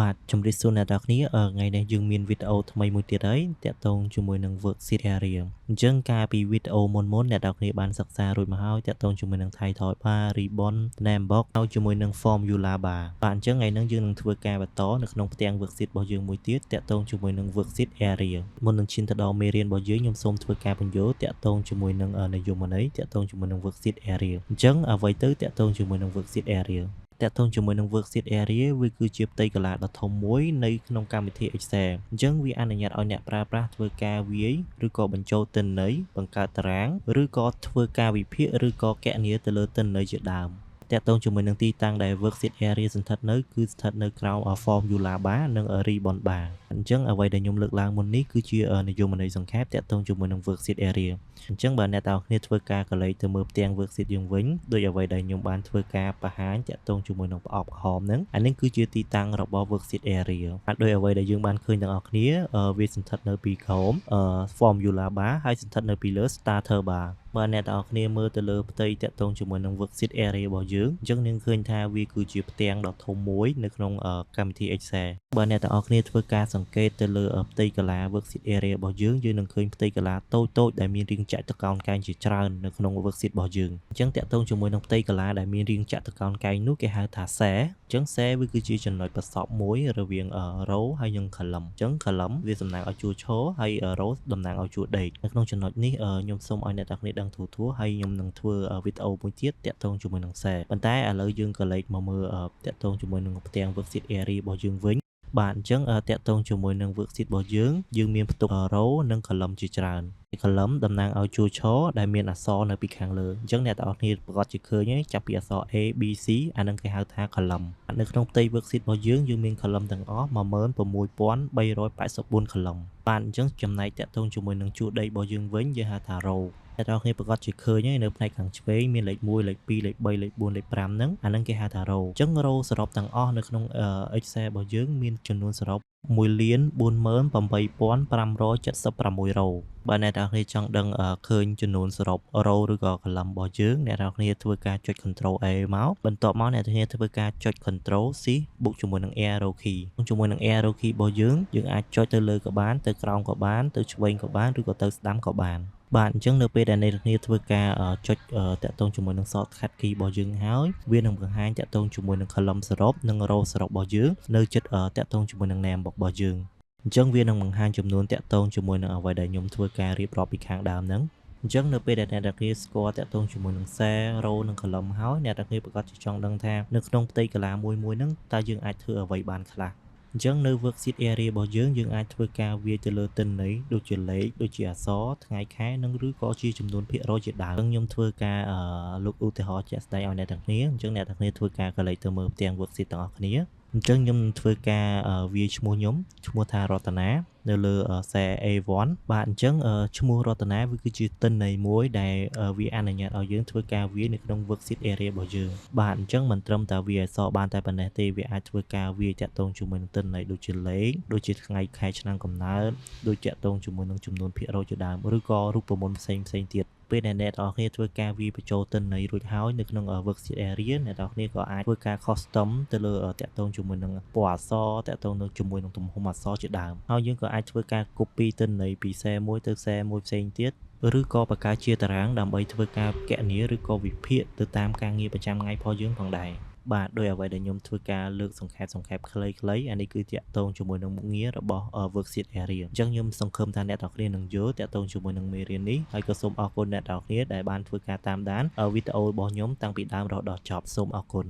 បាទជំរាបសួរអ្នកទាំងគ្នាថ្ងៃនេះយើងមានវីដេអូថ្មីមួយទៀតហើយតាក់ទងជាមួយនឹង worksheet area អញ្ចឹងកាលពីវីដេអូមុនអ្នកទាំងគ្នាបានសិក្សារួចមកហើយតាក់ទងជាមួយនឹង title bar ribbon name box ហើយជាមួយនឹង formula bar បាទអញ្ចឹងថ្ងៃនេះយើងនឹងធ្វើការបន្តនៅក្នុងផ្ទាំង worksheet របស់យើងមួយទៀតតាក់ទងជាមួយនឹង worksheet area មុននឹងឈានទៅដល់មេរៀនរបស់យើងខ្ញុំសូមធ្វើការបញ្យល់តាក់ទងជាមួយនឹងនយោបាយតាក់ទងជាមួយនឹង worksheet area អញ្ចឹងអ្វីទៅតាក់ទងជាមួយនឹង worksheet areaតាក់ទងជាមួយនឹង worksheet area វាគឺជាផ្ទៃកន្លះដ៏ធំមួយនៅក្នុងកម្មវិធី Excel អញ្ចឹងវាអនុញ្ញាតឲ្យអ្នកប្រើប្រាស់ធ្វើការវាយឬក៏បញ្ចូលទិន្នន័យបង្កើតតារាងឬក៏ធ្វើការវិភាគឬក៏គណនាទៅលើទិន្នន័យជាដើមតាក់ទងជាមួយនឹងទីតាំងដែល worksheet area ស្ថិតនៅគឺស្ថិតនៅក្រោម formula bar និង ribbon bar អញ្ចឹងអ្វីដែលខ្ញុំលើកឡើងមុននេះគឺជានយោបាយសង្ខេបតាក់ទងជាមួយនឹង worksheet area អញ្ចឹងបើអ្នកទាំងគ្នាធ្វើការកលេចទៅមើលផ្ទាំង worksheet យើងវិញដោយអ្វីដែលខ្ញុំបានធ្វើការបង្ហាញតាក់ទងជាមួយនឹងប្រអប់ក្រហមហ្នឹងអានេះគឺជាទីតាំងរបស់ worksheet area ហើយដោយអ្វីដែលយើងបានឃើញទាំងអស់គ្នាវាស្ថិតនៅពីក្រោម formula bar ហើយស្ថិតនៅពីលើ starter bar បើអ្នកទាំងអស់គ្នាមើលទៅលើផ្ទៃតាក់ទងជាមួយនឹង worksheet area របស់យើងអញ្ចឹងនឹងឃើញថាវាគឺជាផ្ទាំងដ៏ធំមួយនៅក្នុងកម្មវិធី Excel បើអ្នកទាំងអស់គ្នាធ្វើការសង្កេតទៅលើផ្ទៃកន្លា worksheet area របស់យើងនឹងឃើញផ្ទៃកន្លាតូចៗដែលមានរាងចតុកោណកែងជាច្រើននៅក្នុង worksheet របស់យើងអញ្ចឹងតាក់ទងជាមួយនឹងផ្ទៃកន្លាដែលមានរាងចតុកោណកែងនោះគេហៅថា cell អញ្ចឹង cell វាគឺជាចំណុចប្រសពមួយរវាង row ហើយនិង column អញ្ចឹង column វាតំណាងឲ្យជួរឈរហើយ row តំណាងឲ្យជួរដេកនៅក្នុងចំណុចនេះខ្ញុំសូមឲ្យអ្នកទាំងគ្នាដឹងទូៗហើយខ្ញុំនឹងធ្វើវីដេអូមួយទៀតតាក់ទងជាមួយនឹង cell ប៉ុន្តែឥឡូវយើងក៏លេចមកមើលតាក់ទងជាមួយនឹងផ្ទាំង worksheet area របស់យើងវិញបាទអញ្ចឹងតាក់ទងជាមួយនឹង worksheet របស់យើងមានផ្ទុក row និង column ជាច្រើនcolumn តំណាងឲ្យជួរឈរដែលមានអក្សរនៅពីខាងលើអញ្ចឹងអ្នកទាំងអស់គ្នាប្រកាសជាឃើញហើយចាប់ពីអក្សរ A B C អានឹងគេហៅថា column នៅក្នុងផ្ទៃ worksheet របស់យើងមាន column ទាំងអស់ 16384 column បាទអញ្ចឹងចំណែកតាក់ទងជាមួយនឹងជួរដេករបស់យើងវិញយើងហៅថា row អ្នកទាំងអស់គ្នាប្រកាសជាឃើញហើយនៅផ្នែកខាងឆ្វេងមានលេខ1លេខ2លេខ3លេខ4លេខ5ហ្នឹងអានឹងគេហៅថា row អញ្ចឹង row សរុបទាំងអស់នៅក្នុង Excel របស់យើងមានចំនួនសរុប1,48576 row បើអ្នកទាំងគ្នាចង់ដឹងឃើញចំនួនសរុប row ឬក៏ column របស់យើងអ្នកទាំងគ្នាធ្វើការចុច Ctrl A មកបន្ទាប់មកអ្នកទាំងគ្នាធ្វើការចុច Ctrl Shift បូកជាមួយនឹង arrow key ជាមួយនឹង arrow key របស់យើងអាចចុចទៅលើក៏បានទៅក្រោមក៏បានទៅឆ្វេងក៏បានឬក៏ទៅស្ដាំក៏បានបាទអញ្ចឹងនៅពេលដែលអ្នកទាំងគ្នាធ្វើការចុចតាក់ទងជាមួយនឹង shortcut key របស់យើងហើយវានឹងបង្ហាញតាក់ទងជាមួយនឹង column សរុបនិង row សរុបរបស់យើងនៅជិតតាក់ទងជាមួយនឹង name box របស់យើងអញ្ចឹងវានឹងបង្ហាញចំនួនតាក់ទងជាមួយនឹងអ្វីដែលខ្ញុំធ្វើការរៀបរាប់ពីខាងដើមហ្នឹងអញ្ចឹងនៅពេលដែលអ្នកទាំងគ្នាស្គាល់តាក់ទងជាមួយនឹង cell row និង column ហើយអ្នកទាំងគ្នាប្រកាសជាចង់ដឹងថានៅក្នុងផ្ទៃកន្លាមួយហ្នឹងតើយើងអាចធ្វើអ្វីបានខ្លះអញ្ចឹងនៅ worksheet area របស់យើងអាចធ្វើការវាយទៅលើទិន្នន័យដូចជាលេខដូចជាអក្សរថ្ងៃខែនិងឬក៏ជាចំនួនភាគរយជាដើមខ្ញុំធ្វើការលោកឧទាហរណ៍ជាក់ស្ដែងឲ្យអ្នកទាំងគ្នាអញ្ចឹងអ្នកទាំងគ្នាធ្វើការកលេចទៅមើលផ្ទាំង worksheet ទាំងអស់គ្នាអញ្ចឹងខ្ញុំនឹងធ្វើការវាយឈ្មោះខ្ញុំឈ្មោះថារតនានៅលើ cell A1 បាទអញ្ចឹងឈ្មោះរតនាវាគឺជាទិន្នន័យមួយដែលវាអនុញ្ញាតឲ្យយើងធ្វើការវាយនៅក្នុង worksheet area របស់យើងបាទអញ្ចឹងមិនត្រឹមតែវាយអក្សរបានតែប៉ុណ្ណេះទេវាអាចធ្វើការវាយតាក់ទងជាមួយនឹងទិន្នន័យដូចជាលេខដូចជាថ្ងៃខែឆ្នាំកំណើតដូចតាក់ទងជាមួយនឹងចំនួនភាគរយជាដើមឬក៏រូបមន្តផ្សេងទៀតពេលដែលអ្នកនរគ្នាធ្វើការវាយបញ្ចូលទិន្នន័យរួចហើយនៅក្នុង worksheet area អ្នកនរគ្នាក៏អាចធ្វើការ custom ទៅលើតាក់ទងជាមួយនឹងពណ៌អក្សរតាក់ទងជាមួយនឹងទំហំអក្សរជាដើមហើយយើងក៏អាចធ្វើការ copy ទិន្នន័យពី cell មួយទៅ cell មួយផ្សេងទៀតឬក៏បង្កើតជាតារាងដើម្បីធ្វើការគណនាឬក៏វិភាគទៅតាមការងារប្រចាំថ្ងៃរបស់យើងផងដែរបាទដោយអ្វីដែលខ្ញុំធ្វើការលើកសង្ខេបខ្លីៗអានេះគឺតាក់ទងជាមួយនឹងមុខងាររបស់ worksheet area អញ្ចឹងខ្ញុំសង្ឃឹមថាអ្នកនរគ្នានឹងយល់តាក់ទងជាមួយនឹងមេរៀននេះហើយក៏សូមអរគុណអ្នកនរគ្នាដែលបានធ្វើការតាមដានវីដេអូរបស់ខ្ញុំតាំងពីដើមរហូតដល់ចប់សូមអរគុណ